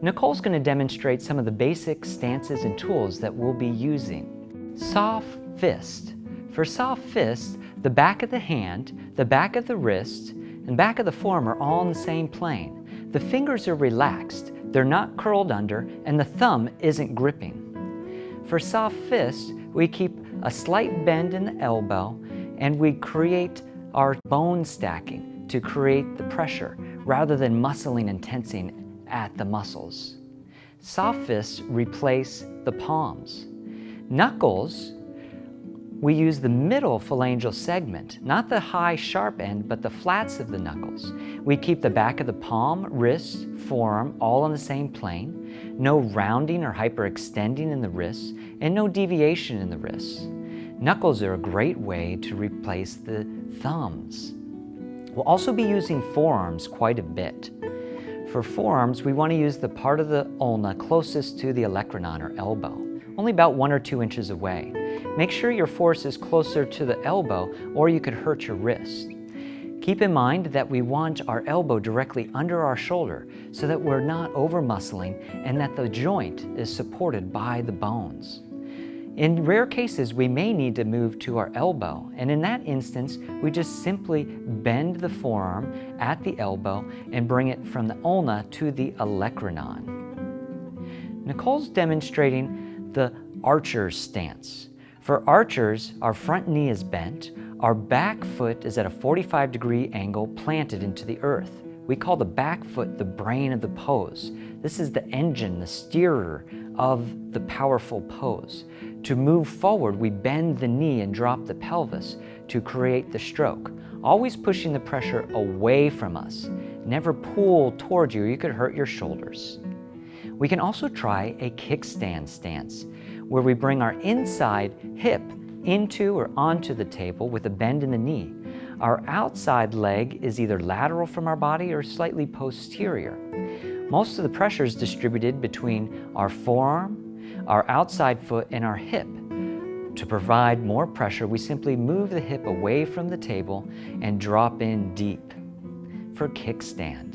Nicole's going to demonstrate some of the basic stances and tools that we'll be using. Soft fist. For soft fist, the back of the hand, the back of the wrist, and back of the forearm are all in the same plane. The fingers are relaxed, they're not curled under, and the thumb isn't gripping. For soft fist, we keep a slight bend in the elbow, and we create our bone stacking to create the pressure rather than muscling and tensing at the muscles. Soft fists replace the palms. Knuckles, we use the middle phalangeal segment, not the high sharp end, but the flats of the knuckles. We keep the back of the palm, wrist, forearm all on the same plane, no rounding or hyperextending in the wrists, and no deviation in the wrists. Knuckles are a great way to replace the thumbs. We'll also be using forearms quite a bit. For forearms, we want to use the part of the ulna closest to the olecranon or elbow, only about 1 or 2 inches away. Make sure your force is closer to the elbow or you could hurt your wrist. Keep in mind that we want our elbow directly under our shoulder so that we're not over-muscling and that the joint is supported by the bones. In rare cases, we may need to move to our elbow, and in that instance, we just simply bend the forearm at the elbow and bring it from the ulna to the olecranon. Nicole's demonstrating the archer's stance. For archers, our front knee is bent, our back foot is at a 45-degree angle planted into the earth. We call the back foot the brain of the pose. This is the engine, the steerer of the powerful pose. To move forward, we bend the knee and drop the pelvis to create the stroke, always pushing the pressure away from us. Never pull towards you or you could hurt your shoulders. We can also try a kickstand stance, where we bring our inside hip into or onto the table with a bend in the knee. Our outside leg is either lateral from our body or slightly posterior. Most of the pressure is distributed between our forearm, our outside foot, and our hip. To provide more pressure, we simply move the hip away from the table and drop in deep for kickstand.